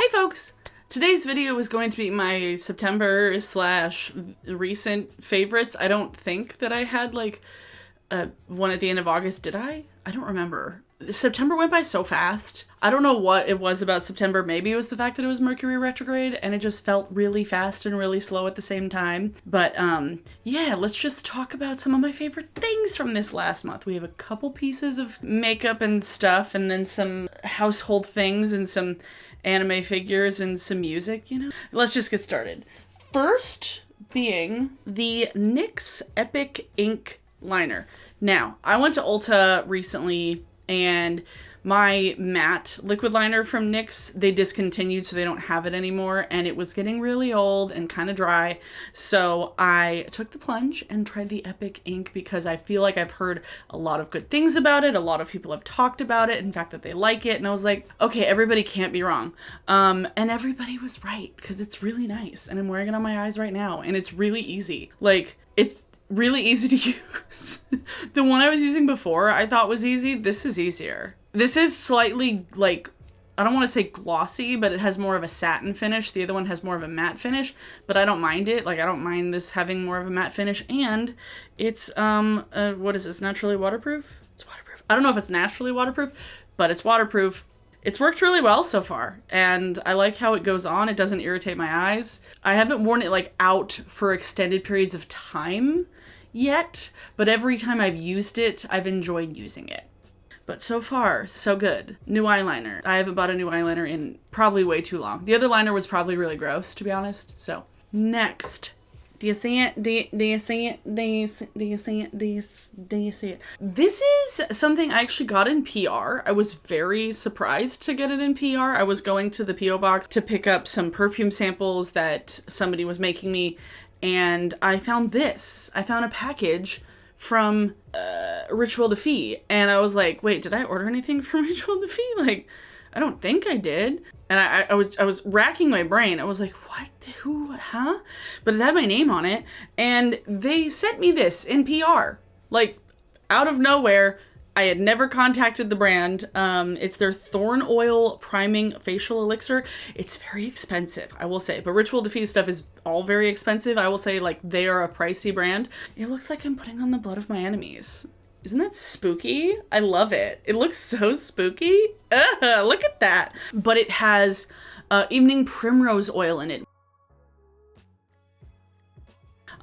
folks! Today's video is going to be my September / recent favorites. I don't think that I had like one at the end of August, did I? I don't remember. September went by so fast. I don't know what it was about September. Maybe it was the fact that it was Mercury retrograde and it just felt really fast and really slow at the same time. But yeah, let's just talk about some of my favorite things from this last month. We have a couple pieces of makeup and stuff, and then some household things and some anime figures and some music, you know? Let's just get started. First being the NYX Epic Ink Liner. Now, I went to Ulta recently and my matte liquid liner from NYX, they discontinued, so they don't have it anymore, and it was getting really old and kind of dry. So I took the plunge and tried the Epic Ink because I feel like I've heard a lot of good things about it. A lot of people have talked about it, in fact, that they like it. And I was like, okay, everybody can't be wrong. And everybody was right because it's really nice. And I'm wearing it on my eyes right now, and it's really easy. Like, it's really easy to use. The one I was using before I thought was easy. This is easier. This is slightly, like, I don't want to say glossy, but it has more of a satin finish. The other one has more of a matte finish, but I don't mind it. Like, I don't mind this having more of a matte finish. And it's, what is this? Naturally waterproof? It's waterproof. I don't know if it's naturally waterproof, but it's waterproof. It's worked really well so far, and I like how it goes on. It doesn't irritate my eyes. I haven't worn it, like, out for extended periods of time yet, but every time I've used it, I've enjoyed using it. But so far, so good. New eyeliner. I haven't bought a new eyeliner in probably way too long. The other liner was probably really gross, to be honest. So, next. Do you see it? Do you see it? Do you see it? Do you see it? This is something I actually got in PR. I was very surprised to get it in PR. I was going to the P.O. box to pick up some perfume samples that somebody was making me, and I found this. I found a package from Rituel de Fille, and I was like, wait, did I order anything from Rituel de Fille? Like, I don't think I did. And I was racking my brain. I was like, what? Who? Huh? But it had my name on it, and they sent me this in PR. Like, out of nowhere. I had never contacted the brand. It's their Thorn Oil Priming Facial Elixir. It's very expensive, I will say. But Rituel de Fille stuff is all very expensive. I will say, like, they are a pricey brand. It looks like I'm putting on the blood of my enemies. Isn't that spooky? I love it. It looks so spooky. Look at that. But it has evening primrose oil in it.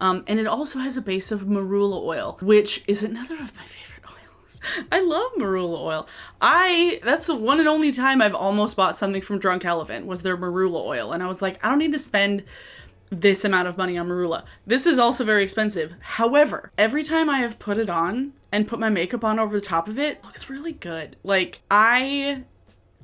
And it also has a base of marula oil, which is another of my favorite. I love marula oil. That's the one and only time I've almost bought something from Drunk Elephant was their marula oil. And I was like, I don't need to spend this amount of money on marula. This is also very expensive. However, every time I have put it on and put my makeup on over the top of it, looks really good. Like,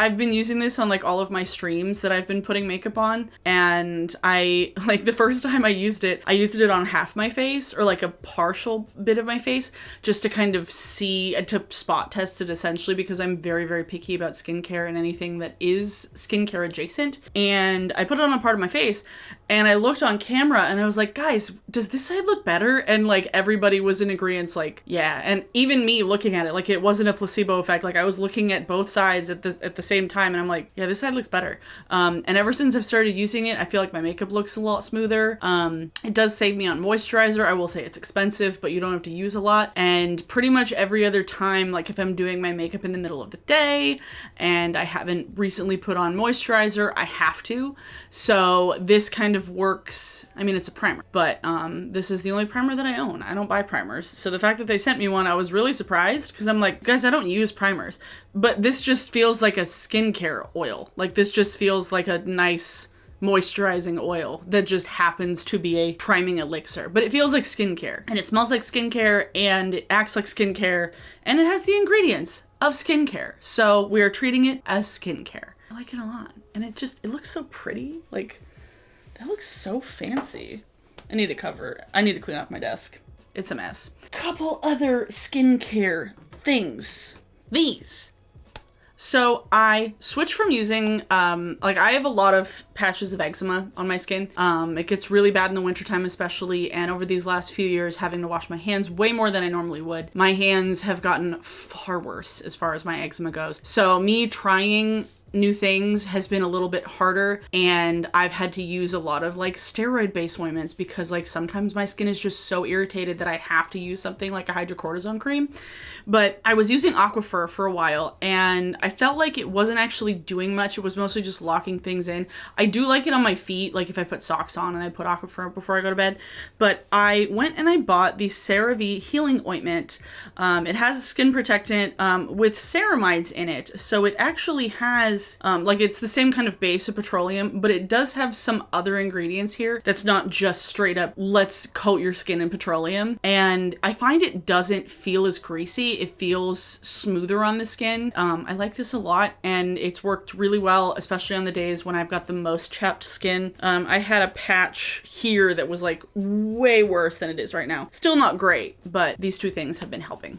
I've been using this on, like, all of my streams that I've been putting makeup on, and like, the first time I used it on half my face, or like a partial bit of my face, just to kind of see, to spot test it essentially, because I'm very, very picky about skincare and anything that is skincare adjacent. And I put it on a part of my face, and I looked on camera, and I was like, guys, does this side look better? And, like, everybody was in agreement, like, yeah. And even me looking at it, like, it wasn't a placebo effect. Like, I was looking at both sides at the same time, and I'm like, yeah, this side looks better. And ever since I've started using it, I feel like my makeup looks a lot smoother. It does save me on moisturizer. I will say it's expensive, but you don't have to use a lot. And pretty much every other time, like, if I'm doing my makeup in the middle of the day and I haven't recently put on moisturizer, I have to. So this kind of works. I mean, it's a primer, but this is the only primer that I own. I don't buy primers. So the fact that they sent me one, I was really surprised, because I'm like, guys, I don't use primers. But this just feels like a skincare oil. Like, this just feels like a nice moisturizing oil that just happens to be a priming elixir. But it feels like skincare, and it smells like skincare, and it acts like skincare, and it has the ingredients of skincare. So we are treating it as skincare. I like it a lot. And it looks so pretty. Like, that looks so fancy. I need to clean up my desk. It's a mess. Couple other skincare things. These. So I switched from using, like, I have a lot of patches of eczema on my skin. It gets really bad in the wintertime especially, and over these last few years, having to wash my hands way more than I normally would, my hands have gotten far worse as far as my eczema goes. So me trying new things has been a little bit harder, and I've had to use a lot of like steroid based ointments because like sometimes my skin is just so irritated that I have to use something like a hydrocortisone cream. But I was using Aquaphor for a while and I felt like it wasn't actually doing much. It was mostly just locking things in. I do like it on my feet, like if I put socks on and I put Aquaphor before I go to bed. But I went and I bought the CeraVe healing ointment. It has a skin protectant with ceramides in it, so it actually has like it's the same kind of base of petroleum, but it does have some other ingredients here that's not just straight up let's coat your skin in petroleum. And I find it doesn't feel as greasy. It feels smoother on the skin. I like this a lot, and it's worked really well, especially on the days when I've got the most chapped skin. I had a patch here that was like way worse than it is right now. Still not great, but these two things have been helping.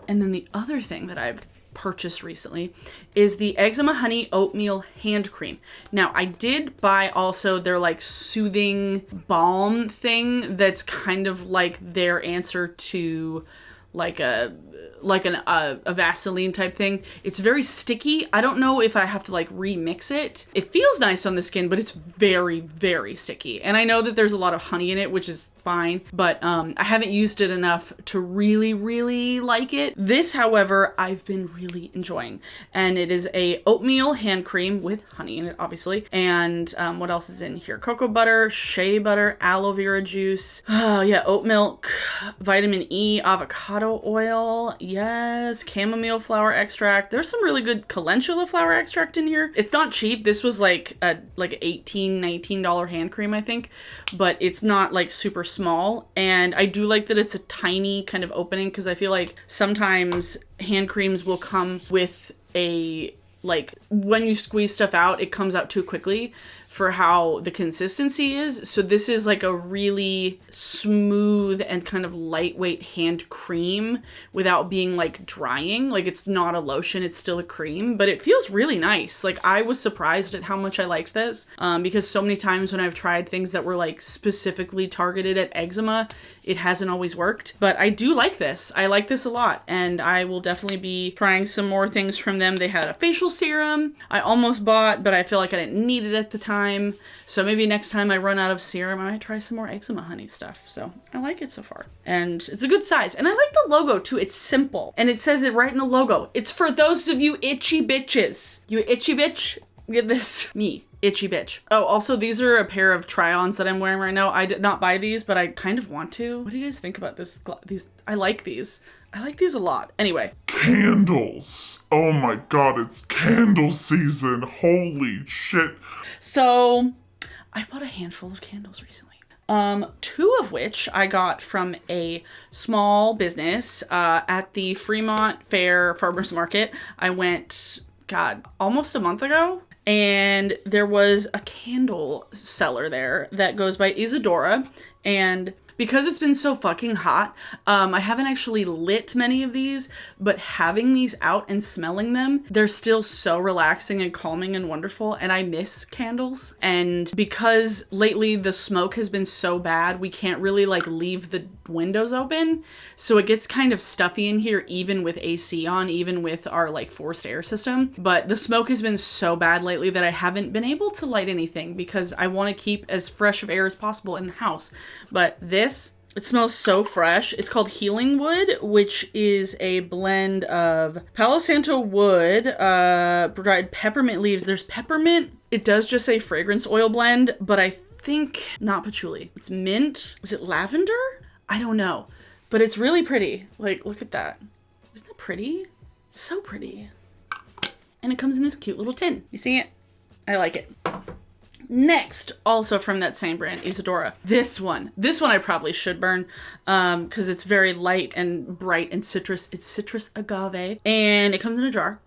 And then the other thing that I've purchased recently is the Eczema Honey Oatmeal Hand Cream. Now, I did buy also their like soothing balm thing that's kind of like their answer to like a Vaseline type thing. It's very sticky. I don't know if I have to like remix it. It feels nice on the skin, but it's very, very sticky. And I know that there's a lot of honey in it, which is fine, but I haven't used it enough to really, really like it. This, however, I've been really enjoying. And it is a oatmeal hand cream with honey in it, obviously. And what else is in here? Cocoa butter, shea butter, aloe vera juice. Oh yeah, oat milk, vitamin E, avocado oil. Yes, chamomile flower extract. There's some really good calendula flower extract in here. It's not cheap. This was like a $18, $19 hand cream, I think, but it's not like super small. And I do like that it's a tiny kind of opening, because I feel like sometimes hand creams will come with a, like when you squeeze stuff out, it comes out too quickly for how the consistency is. So this is like a really smooth and kind of lightweight hand cream without being like drying. Like it's not a lotion, it's still a cream, but it feels really nice. Like I was surprised at how much I liked this because so many times when I've tried things that were like specifically targeted at eczema, it hasn't always worked. But I do like this. I like this a lot, and I will definitely be trying some more things from them. They had a facial serum I almost bought, but I feel like I didn't need it at the time. So maybe next time I run out of serum, I might try some more eczema honey stuff. So I like it so far. And it's a good size. And I like the logo too. It's simple. And it says it right in the logo. It's for those of you itchy bitches. You itchy bitch? Get this. Me. Itchy bitch. Oh, also these are a pair of try-ons that I'm wearing right now. I did not buy these, but I kind of want to. What do you guys think about this? These, I like these. I like these a lot. Anyway. Candles. Oh my god, it's candle season. Holy shit. So I bought a handful of candles recently. Two of which I got from a small business at the Fremont Fair Farmers Market. I went, God, almost a month ago. And there was a candle seller there that goes by Isadora. And because it's been so fucking hot, I haven't actually lit many of these, but having these out and smelling them, they're still so relaxing and calming and wonderful, and I miss candles. And because lately the smoke has been so bad, we can't really like leave the windows open, so it gets kind of stuffy in here even with AC on, even with our like forced air system. But the smoke has been so bad lately that I haven't been able to light anything because I want to keep as fresh of air as possible in the house. But this, it smells so fresh. It's called Healing Wood, which is a blend of Palo Santo wood, dried peppermint leaves. There's peppermint. It does just say fragrance oil blend, but I think not patchouli. It's mint. Is it lavender? I don't know, but it's really pretty. Like, look at that. Isn't that pretty? It's so pretty. And it comes in this cute little tin. You see it? I like it. Next, also from that same brand, Isadora. This one I probably should burn because it's very light and bright and citrus. It's citrus agave, and it comes in a jar.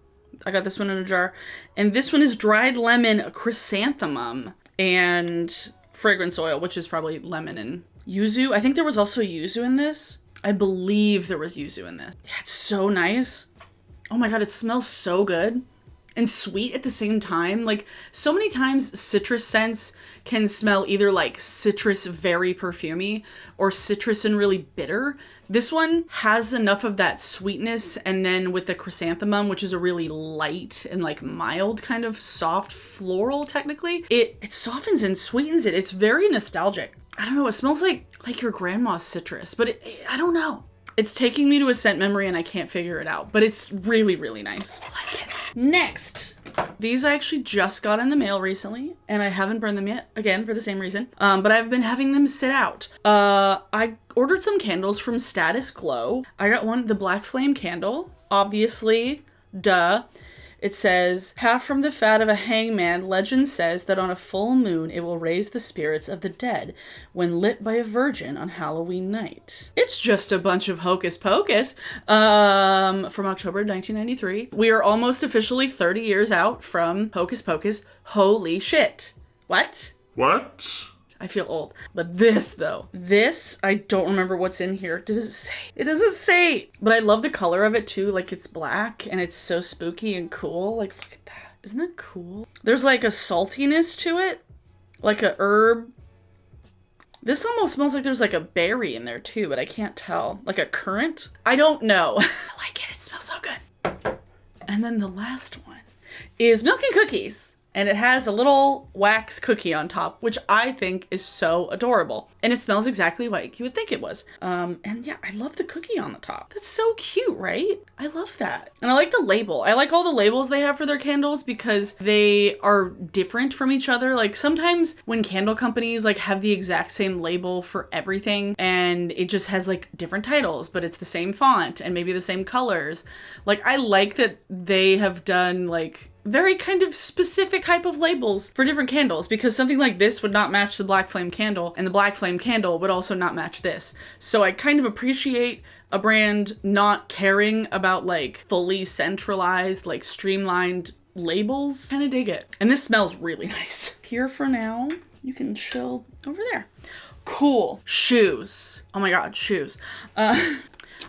I got this one in a jar. And this one is dried lemon chrysanthemum and fragrance oil, which is probably lemon and yuzu. I think there was also yuzu in this. I believe there was yuzu in this. Yeah, it's so nice. Oh my god, it smells so good. and sweet at the same time. Like, so many times citrus scents can smell either like citrus very perfumey or citrus and really bitter. This one has enough of that sweetness, and then with the chrysanthemum, which is a really light and like mild kind of soft floral technically, it softens and sweetens it. It's very nostalgic. I don't know, it smells like your grandma's citrus, but I don't know. It's taking me to a scent memory and I can't figure it out, but it's really, really nice. I like it. Next, these I actually just got in the mail recently and I haven't burned them yet, again, for the same reason. But I've been having them sit out. I ordered some candles from Status Glow. I got one, the Black Flame candle, obviously, duh. It says, half from the fat of a hangman, legend says that on a full moon it will raise the spirits of the dead when lit by a virgin on Halloween night. It's just a bunch of hocus pocus from October 1993. We are almost officially 30 years out from Hocus Pocus. Holy shit. What? What? I feel old. But this, though. This, I don't remember what's in here. Does it say? It doesn't say. But I love the color of it, too. Like, it's black, and it's so spooky and cool. Like, look at that. Isn't that cool? There's, like, a saltiness to it. Like a herb. This almost smells like there's, like, a berry in there, too, but I can't tell. Like a currant? I don't know. I like it. It smells so good. And then the last one is Milk and Cookies. And it has a little wax cookie on top, which I think is so adorable. And it smells exactly like you would think it was. And yeah, I love the cookie on the top. That's so cute, right? I love that. And I like the label. I like all the labels they have for their candles because they are different from each other. Like sometimes when candle companies like have the exact same label for everything and it just has like different titles, but it's the same font and maybe the same colors. Like I like that they have done like very kind of specific type of labels for different candles, because something like this would not match the Black Flame candle and the Black Flame candle would also not match this. So I kind of appreciate a brand not caring about like fully centralized, like streamlined labels. Kind of dig it. And this smells really nice. Here for now, you can chill over there. Cool. Shoes. Oh my God, shoes. I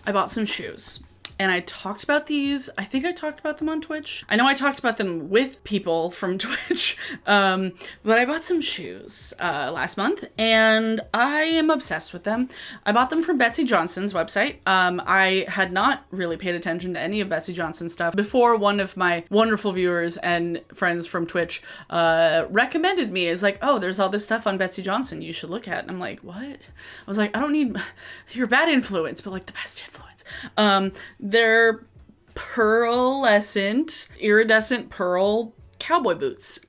bought some shoes. And I talked about these, I think I talked about them on Twitch. I know I talked about them with people from Twitch, but I bought some shoes last month and I am obsessed with them. I bought them from Betsy Johnson's website. I had not really paid attention to any of Betsy Johnson's stuff before one of my wonderful viewers and friends from Twitch recommended me as like, oh, there's all this stuff on Betsy Johnson you should look at. And I'm like, what? I was like, I don't need your bad influence, but like the best influence. They're pearlescent, iridescent pearl cowboy boots.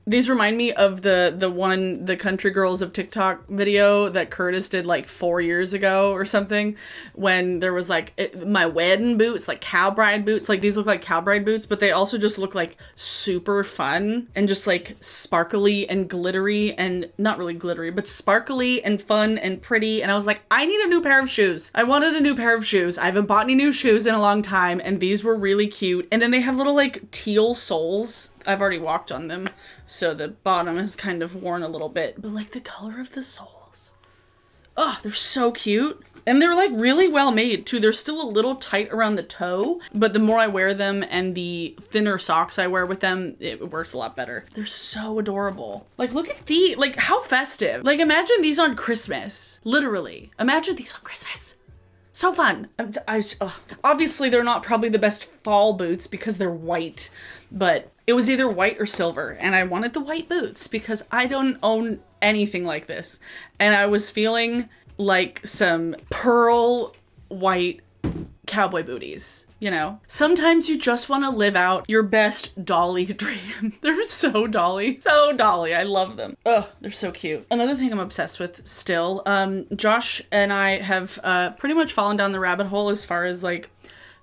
These remind me of the Country Girls of TikTok video that Curtis did like 4 years ago or something, when there was like my wedding boots, like cow bride boots. Like these look like cow bride boots, but they also just look like super fun and just like sparkly and glittery, and not really glittery, but sparkly and fun and pretty. And I was like, I need a new pair of shoes. I wanted a new pair of shoes. I haven't bought any new shoes in a long time, and these were really cute. And then they have little like teal soles. I've already walked on them, so the bottom is kind of worn a little bit, but like the color of the soles. Oh, they're so cute. And they're like really well made too. They're still a little tight around the toe, but the more I wear them and the thinner socks I wear with them, it works a lot better. They're so adorable. Like look at like how festive. Like imagine these on Christmas. Literally. Imagine these on Christmas. So fun. Obviously they're not probably the best fall boots because they're white, but it was either white or silver, and I wanted the white boots because I don't own anything like this. And I was feeling like some pearl white cowboy booties, you know? Sometimes you just want to live out your best dolly dream. They're so dolly. So dolly. I love them. Oh, they're so cute. Another thing I'm obsessed with still, Josh and I have pretty much fallen down the rabbit hole as far as like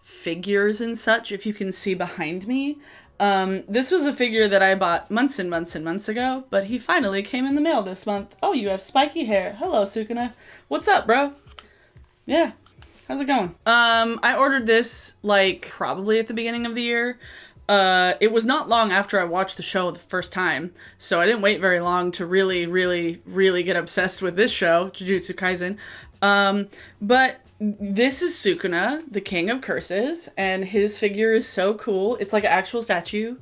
figures and such, if you can see behind me. This was a figure that I bought months and months and months ago, but he finally came in the mail this month. Oh, you have spiky hair. Hello, Sukuna. What's up, bro? Yeah. How's it going? I ordered this like probably at the beginning of the year. It was not long after I watched the show the first time, so I didn't wait very long to really, really, really get obsessed with this show, Jujutsu Kaisen. But this is Sukuna, the King of Curses, and his figure is so cool. It's like an actual statue.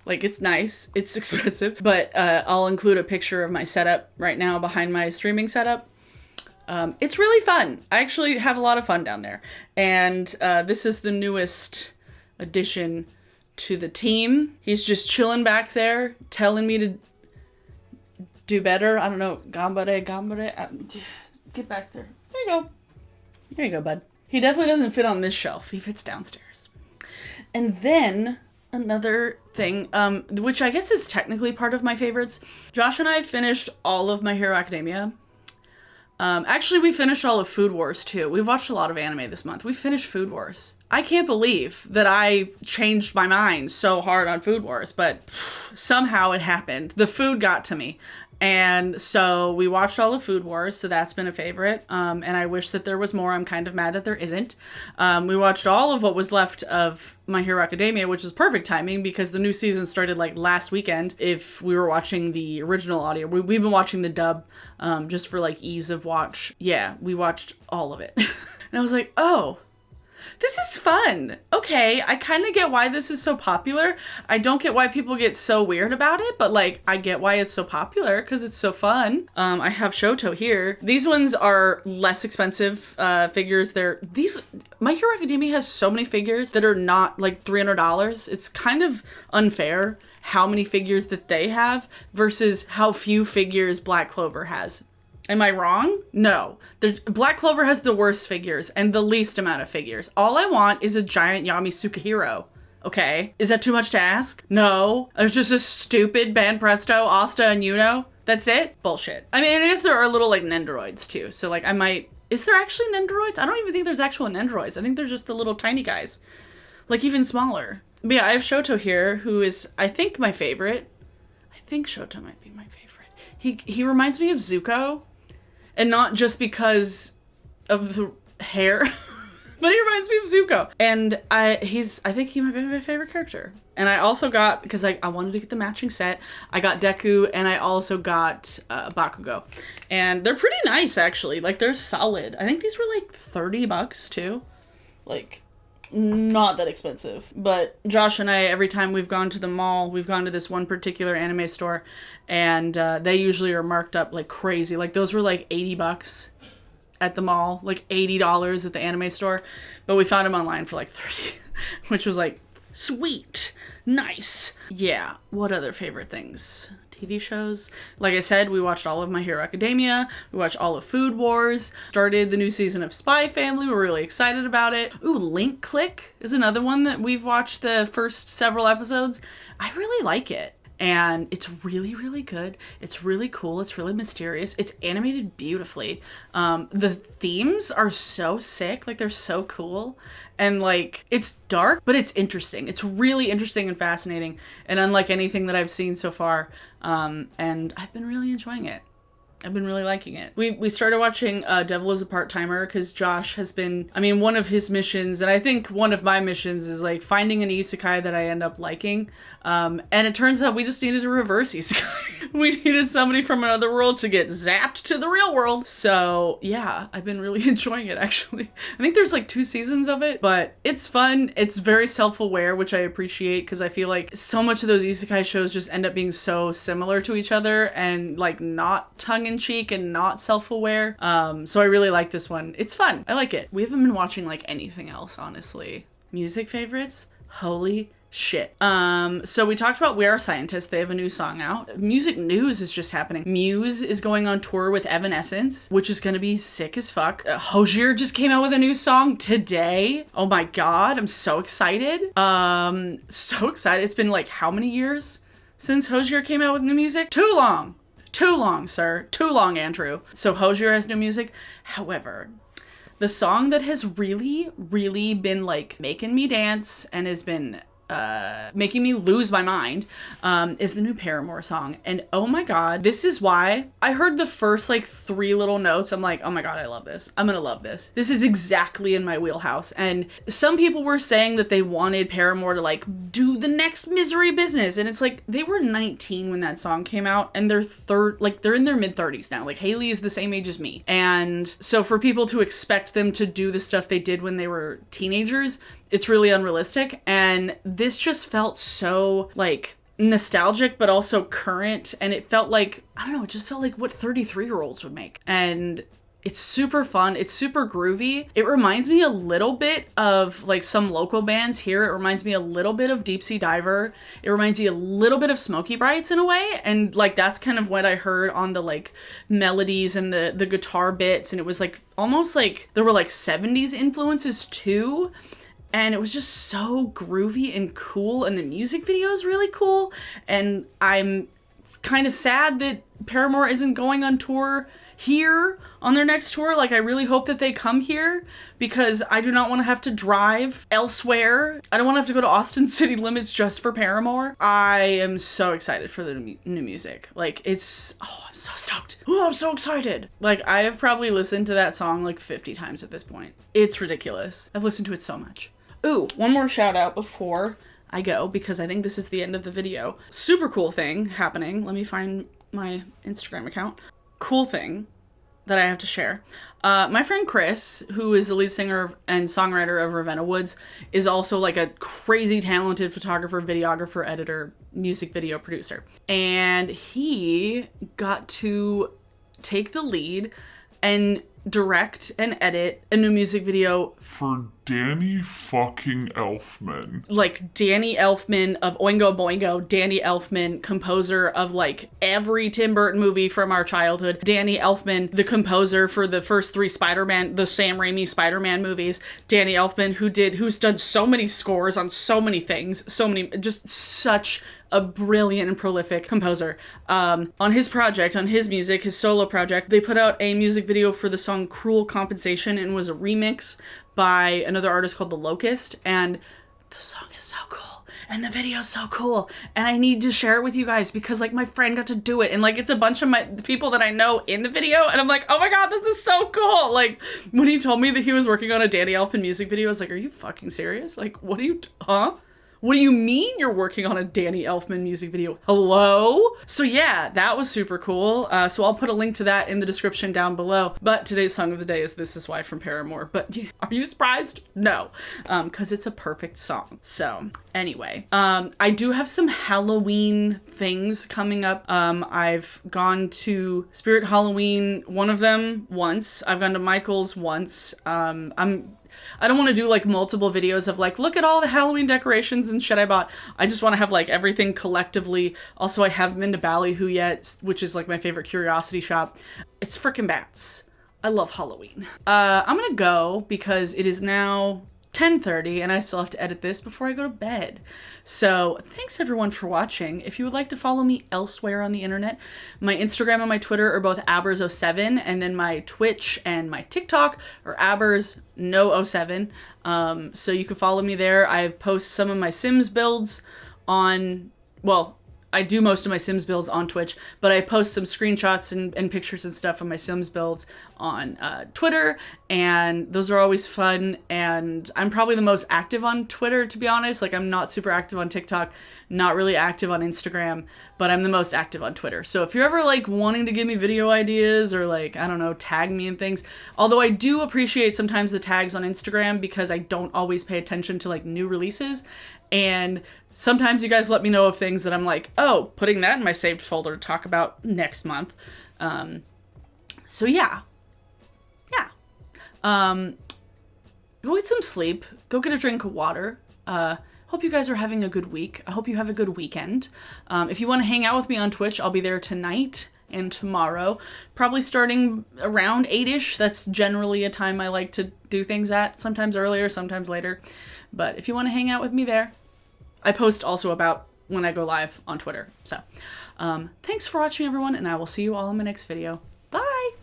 Like, it's nice. It's expensive. But I'll include a picture of my setup right now behind my streaming setup. It's really fun. I actually have a lot of fun down there. And this is the newest addition to the team. He's just chilling back there, telling me to do better. I don't know. Gambare. Get back there. There you go. There you go, bud. He definitely doesn't fit on this shelf. He fits downstairs. And then another thing, which I guess is technically part of my favorites. Josh and I finished all of My Hero Academia. Actually, we finished all of Food Wars, too. We've watched a lot of anime this month. We finished Food Wars. I can't believe that I changed my mind so hard on Food Wars, but somehow it happened. The food got to me. And so we watched all of Food Wars, so that's been a favorite. And I wish that there was more. I'm kind of mad that there isn't. We watched all of what was left of My Hero Academia, which is perfect timing because the new season started like last weekend. If we were watching the original audio, we've been watching the dub just for like ease of watch. Yeah, we watched all of it. And I was like, oh, this is fun. Okay, I kind of get why this is so popular. I don't get why people get so weird about it, but like, I get why it's so popular because it's so fun. I have Shoto here. These ones are less expensive figures. My Hero Academia has so many figures that are not like $300. It's kind of unfair how many figures that they have versus how few figures Black Clover has. Am I wrong? No. Black Clover has the worst figures and the least amount of figures. All I want is a giant Yami Sukahiro. Okay. Is that too much to ask? No. There's just a stupid Banpresto, Asta, and Yuno. That's it? Bullshit. I mean, I guess there are little like Nendoroids too. So like is there actually Nendoroids? I don't even think there's actual Nendoroids. I think they're just the little tiny guys. Like even smaller. But yeah, I have Shoto here, who is, I think, my favorite. I think Shoto might be my favorite. He reminds me of Zuko. And not just because of the hair, but he reminds me of Zuko. And I think he might be my favorite character. And I also got, because I wanted to get the matching set, I got Deku and I also got Bakugo. And they're pretty nice, actually. Like, they're solid. I think these were like $30 too. Like, not that expensive. But Josh and I, every time we've gone to the mall, we've gone to this one particular anime store, and they usually are marked up like crazy. Like those were like $80 at the mall, like $80 at the anime store, but we found them online for like 30, which was like sweet, nice. Yeah. What other favorite things? TV shows. Like I said, we watched all of My Hero Academia. We watched all of Food Wars. Started the new season of Spy Family. We're really excited about it. Ooh, Link Click is another one that we've watched the first several episodes. I really like it. And it's really, really good. It's really cool. It's really mysterious. It's animated beautifully. The themes are so sick. Like, they're so cool. And, like, it's dark, but it's interesting. It's really interesting and fascinating. And unlike anything that I've seen so far. And I've been really enjoying it. I've been really liking it. We started watching Devil is a Part-Timer because Josh has been, one of his missions, and I think one of my missions is like finding an isekai that I end up liking. And it turns out we just needed a reverse isekai. We needed somebody from another world to get zapped to the real world. So yeah, I've been really enjoying it actually. I think there's like 2 seasons of it, but it's fun. It's very self-aware, which I appreciate because I feel like so much of those isekai shows just end up being so similar to each other and like not tongue-in-cheek and not self-aware. So I really like this one. It's fun. I like it. We haven't been watching like anything else, honestly. Music favorites? Holy shit. So we talked about We Are Scientists. They have a new song out. Music news is just happening. Muse is going on tour with Evanescence, which is gonna be sick as fuck. Hozier just came out with a new song today. Oh my god, I'm so excited. So excited. It's been like how many years since Hozier came out with new music? Too long. Too long, sir. Too long, Andrew. So Hozier has new music. However, the song that has really, really been like making me dance and has been making me lose my mind is the new Paramore song. And oh my god, this is why I heard the first like 3 little notes. I'm like, oh my god, I love this. I'm gonna love this. This is exactly in my wheelhouse. And some people were saying that they wanted Paramore to like do the next Misery Business. And it's like, they were 19 when that song came out and they're in their mid-30s now. Like Haley is the same age as me. And so for people to expect them to do the stuff they did when they were teenagers, it's really unrealistic. And this just felt so like nostalgic, but also current. And it felt like, I don't know, it just felt like what 33-year-olds would make. And it's super fun. It's super groovy. It reminds me a little bit of like some local bands here. It reminds me a little bit of Deep Sea Diver. It reminds me a little bit of Smokey Brights in a way. And like, that's kind of what I heard on the like melodies and the guitar bits. And it was like, almost like there were like 70s influences too. And it was just so groovy and cool. And the music video is really cool. And I'm kind of sad that Paramore isn't going on tour here on their next tour. Like, I really hope that they come here because I do not want to have to drive elsewhere. I don't want to have to go to Austin city limits just for Paramore. I am so excited for the new music. Like, it's, oh, I'm so stoked. Oh, I'm so excited. Like, I have probably listened to that song like 50 times at this point. It's ridiculous. I've listened to it so much. Ooh, one more shout out before I go because I think this is the end of the video. Super cool thing happening. Let me find my Instagram account. Cool thing that I have to share. My friend Chris, who is the lead singer and songwriter of Ravenna Woods, is also like a crazy talented photographer, videographer, editor, music video producer. And he got to take the lead and direct and edit a new music video for Danny fucking Elfman. Like Danny Elfman of Oingo Boingo, Danny Elfman, composer of like every Tim Burton movie from our childhood. Danny Elfman, the composer for the first 3 Spider-Man, the Sam Raimi Spider-Man movies. Danny Elfman, who's done so many scores on so many things, just such a brilliant and prolific composer. On his project, on his music, his solo project, they put out a music video for the song Cruel Compensation and was a remix by another artist called The Locust, and the song is so cool and the video's so cool and I need to share it with you guys because like my friend got to do it and like it's a bunch of the people that I know in the video and I'm like, oh my god, this is so cool. Like when he told me that he was working on a Danny Elfman music video, I was like, are you fucking serious? Like what do you mean you're working on a Danny Elfman music video? Hello? So yeah, that was super cool. So I'll put a link to that in the description down below. But today's song of the day is This Is Why from Paramore. But are you surprised? No, because it's a perfect song. So anyway, I do have some Halloween things coming up. I've gone to Spirit Halloween, one of them once. I've gone to Michael's once. I don't want to do like multiple videos of like, look at all the Halloween decorations and shit I bought. I just want to have like everything collectively. Also, I haven't been to Ballyhoo yet, which is like my favorite curiosity shop. It's frickin' bats. I love Halloween. I'm gonna go because it is now 10:30 and I still have to edit this before I go to bed. So thanks everyone for watching. If you would like to follow me elsewhere on the internet, my Instagram and my Twitter are both Abers07, and then my Twitch and my TikTok are Abers07. So you can follow me there. I post some of my Sims builds on, well, I do most of my Sims builds on Twitch, but I post some screenshots and pictures and stuff of my Sims builds on Twitter, and those are always fun, and I'm probably the most active on Twitter, to be honest. Like, I'm not super active on TikTok, not really active on Instagram, but I'm the most active on Twitter. So if you're ever, like, wanting to give me video ideas or, like, I don't know, tag me and things, although I do appreciate sometimes the tags on Instagram because I don't always pay attention to, like, new releases, and sometimes you guys let me know of things that I'm like, oh, putting that in my saved folder to talk about next month. So yeah. Go get some sleep. Go get a drink of water. Hope you guys are having a good week. I hope you have a good weekend. If you want to hang out with me on Twitch, I'll be there tonight and tomorrow. Probably starting around 8-ish. That's generally a time I like to do things at. Sometimes earlier, sometimes later. But if you want to hang out with me there, I post also about when I go live on Twitter. So, thanks for watching, everyone, and I will see you all in my next video. Bye!